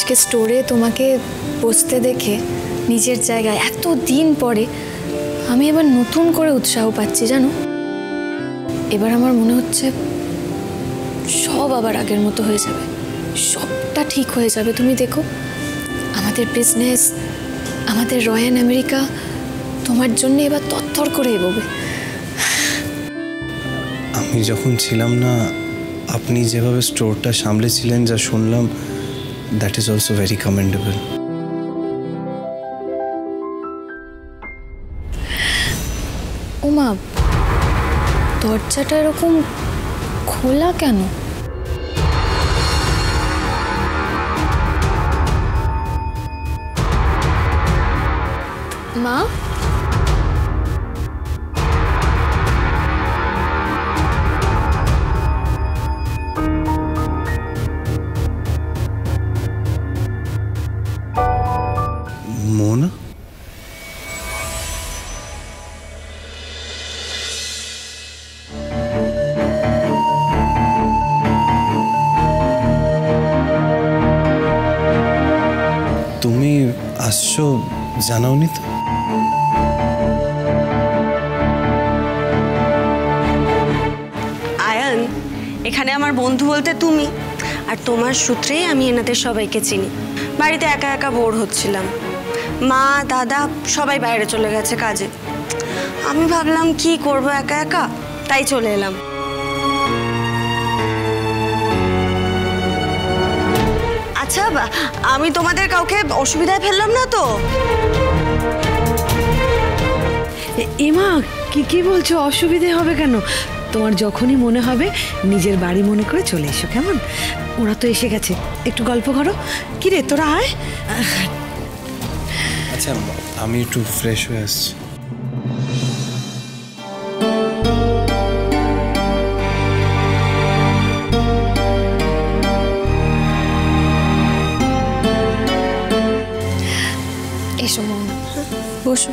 আজকে স্টোরে তোমাকে বসতে দেখে নিজের জায়গায় এত দিন পরে আমি এবার নতুন করে উৎসাহ পাচ্ছি জানো। এবার আমার মনে হচ্ছে সব আবার আগের মতো হয়ে যাবে, সবটা ঠিক হয়ে যাবে। তুমি দেখো আমাদের বিজনেস, আমাদের রয়্যাল আমেরিকা তোমার জন্য এবার তরতর করে এগোবে। আমি যখন ছিলাম না আপনি যেভাবে স্টোরটা সামলেছিলেন যা শুনলাম, that is also very commendable. ওমা, দরজাটা এরকম খোলা কেন? মা, মোনা, তুমি আসছো জানাওনি তো? আয়ান, এখানে আমার বন্ধু বলতে তুমি, আর তোমার সূত্রেই আমি এনাদের সবাইকে চিনি। বাড়িতে একা একা বোর হচ্ছিলাম, মা দাদা সবাই বাইরে চলে গেছে কাজে। আমি ভাবলাম কি করব একা একা, তাই চলে এলাম। আচ্ছা, আমি তোমাদের কাউকে অসুবিধায় ফেললাম না তো? এমা, কি বলছো? অসুবিধে হবে কেন? তোমার যখনই মনে হবে নিজের বাড়ি মনে করে চলে এসো, কেমন? ওরা তো এসে গেছে, একটু গল্প করো। কি রে, তোরা আয়। আচ্ছা, আমি একটু ফ্রেশ হয়ে আসছি। এসো মোনা, বসো।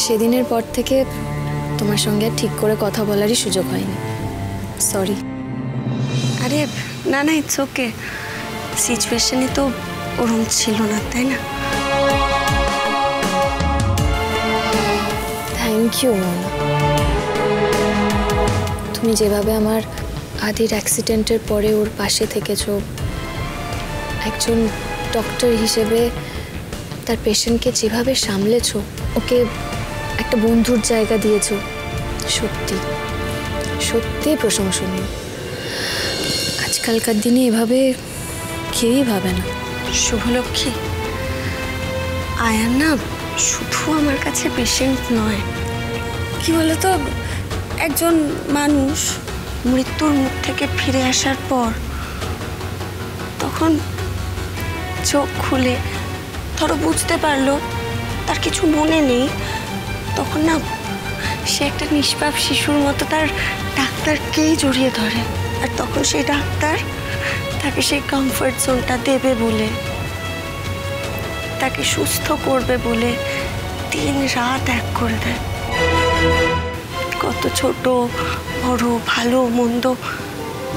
সেদিনের পর থেকে তোমার সঙ্গে ঠিক করে কথা বলারই সুযোগ হয়নি, সরি। আরে না না, ইটস ওকে। সিচুয়েশনই তো ওরম ছিল না, তাই না? থ্যাংক ইউ মোনা, তুমি যেভাবে আমার আদির অ্যাক্সিডেন্টের পরে ওর পাশে থেকেছো, একজন ডক্টর হিসেবে তার পেশেন্টকে যেভাবে সামলেছো, ওকে একটা বন্ধুর জায়গা দিয়েছো, সত্যি সত্যিই প্রশংসনীয়। আজকালকার দিনে এভাবে কেউই ভাবে না। শুভলক্ষ্মী, আয়ান না শুধু আমার কাছে পেশেন্ট নয়, কি বলতো, একজন মানুষ মৃত্যুর মুখ থেকে ফিরে আসার পর তখন চোখ খুলে ধরো বুঝতে পারলো তার কিছু মনে নেই, তখন না সে একটা নিষ্পাপ শিশুর মতো তার ডাক্তারকেই জড়িয়ে ধরে। আর তখন সেই ডাক্তার তাকে সেই কমফর্ট জোনটা দেবে বলে, তাকে সুস্থ করবে বলে দিন রাত এক করে দেয়। কত ছোট বড়, ভালো মন্দ,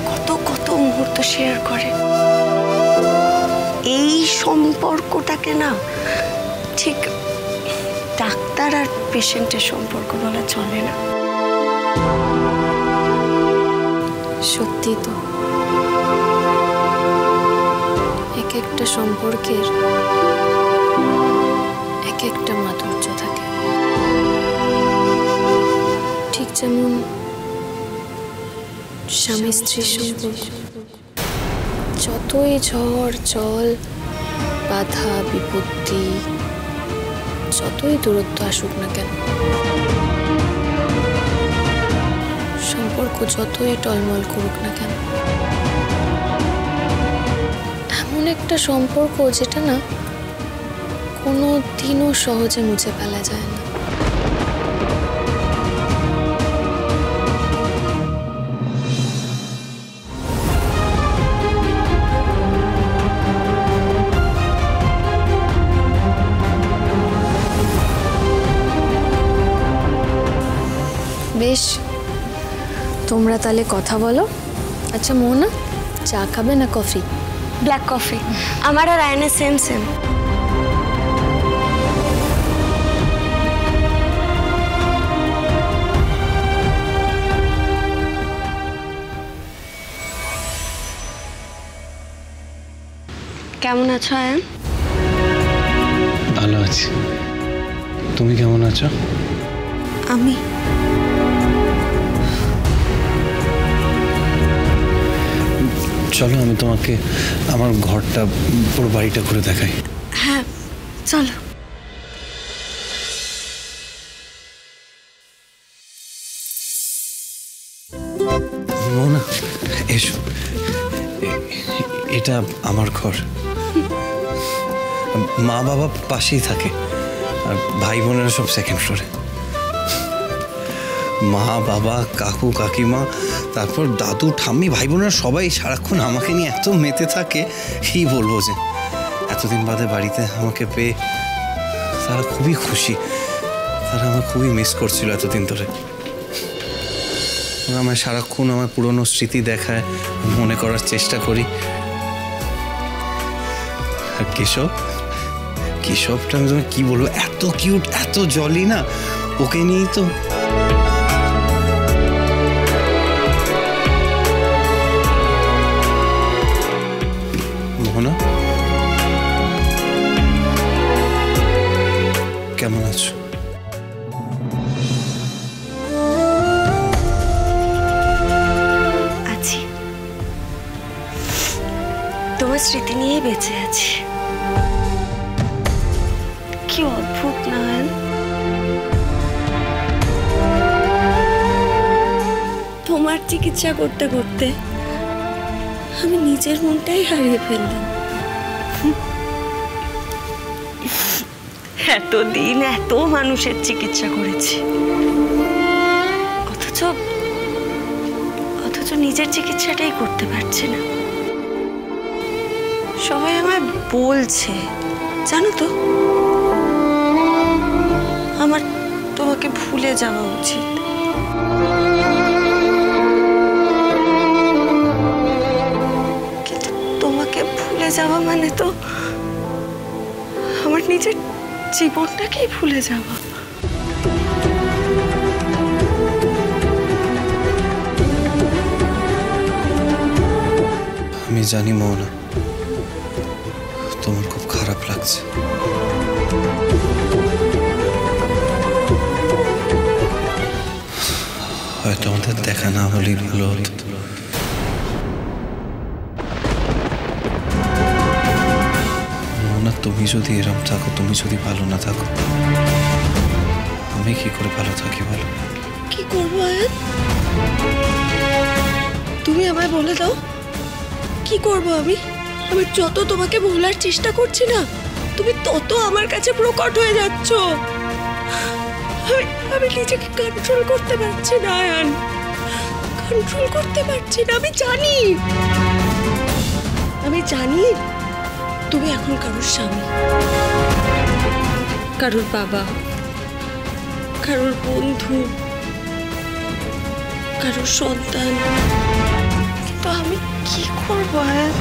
কত কত মুহূর্ত শেয়ার করে। এই সম্পর্কটাকে না ঠিক ডাক্তার আর পেশেন্টের সম্পর্ক বলা চলে না। সত্যি তো, এক একটা সম্পর্কের এক একটা মাধুর্য থাকে। ঠিক যেমন স্বামী স্ত্রীর সম্পর্ক, যতই ঝড় জল বাধা বিপত্তি, যতই দূরত্ব আসুক না কেন, সম্পর্ক যতই টলমল করুক না কেন, এমন একটা সম্পর্ক যেটা না কোনো দিনও সহজে মুছে ফেলা যায় না। বেশ, তোমরা তাহলে কথা বলো। আচ্ছা মোহনা, চা খাবে না কফি? Black coffee. আমার আর আয়নের সেম সেম। কেমন আছো আয়ান? ভালো আছি, তুমি কেমন আছো? আমি চলো আমি তোমাকে আমার ঘরটা, পুরো বাড়িটা ঘুরে দেখাই। হ্যাঁ চলো। মোহনা এসো, এটা আমার ঘর। মা বাবা পাশেই থাকে আর ভাই বোনেরা সব সেকেন্ড ফ্লোরে। মা বাবা কাকু কাকিমা তারপর দাদু ঠাম্মি ভাই বোনেরা সবাই সারাক্ষণ আমাকে নিয়ে এত মেতে থাকে, কি বলবো যে এতদিন বাদে বাড়িতে আমাকে পেয়ে তারা খুবই খুশি। তারা আমার খুবই মিস করছিল এতদিন ধরে। আমার সারাক্ষণ আমার পুরনো স্মৃতি দেখায়, মনে করার চেষ্টা করি। আর কেশবটা আমি তোমায় কি বলবো, এত কিউট এত জলি না, ওকে নিয়েই তো মোহনা। কেমন আছো? আছি, তোমার স্মৃতি নিয়েই বেঁচে আছি। কি অদ্ভুত না? তোমার চিকিৎসা করতে করতে আমি নিজের মনটাই হারিয়ে ফেললাম। এতদিন এত মানুষের চিকিৎসা করেছি, অথচ নিজের চিকিৎসাটাই করতে পারছি না। সবাই আমায় বলছে, জানো তো, আমার তোমাকে ভুলে যাওয়া উচিত। কিন্তু তোমাকে ভুলে যাওয়া মানে তো আমার নিজের জীবনটাকেই ভুলে যাওয়া। আমি জানি মোহনা, তোমার খুব খারাপ লাগছে। হয়তো আমাদের দেখা না হলেই ভালো হতো। মোহনা, তুমি যদি এরম থাকো, তুমি যদি ভালো না থাকো, আমি কি করে ভালো থাকি বলো? কি করবো আয়ান? তুমি আমায় বলে দাও, কি করবো আমি? আমি যত তোমাকে ভোলার চেষ্টা করছি না, তুমি তত আমার কাছে প্রকট হয়ে যাচ্ছ। আমি নিজেকে কন্ট্রোল করতে পারছি না আয়ান, কন্ট্রোল করতে পারছি না। আমি জানি তুমি এখন কারোর স্বামী, কারোর বাবা, কারোর বন্ধু, কারোর সন্তান। কিন্তু আমি কি করবো আয়ান?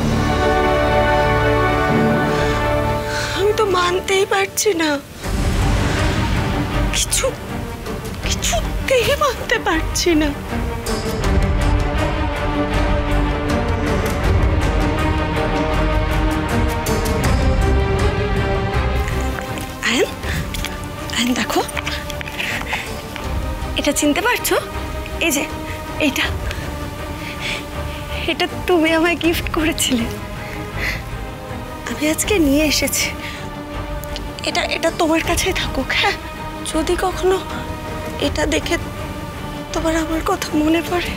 আমি তো মানতেই পারছি না, কিছুতেই মানতে পারছি না। আয়ান, আয়ান দেখো, এটা চিনতে পারছো? এই যে এটা তুমি আমায় গিফট করেছিলে, আমি আজকে নিয়ে এসেছি। এটা তোমার কাছে থাকুক। হ্যাঁ, যদি কখনো এটা দেখে তোমার আমার কথা মনে পড়ে।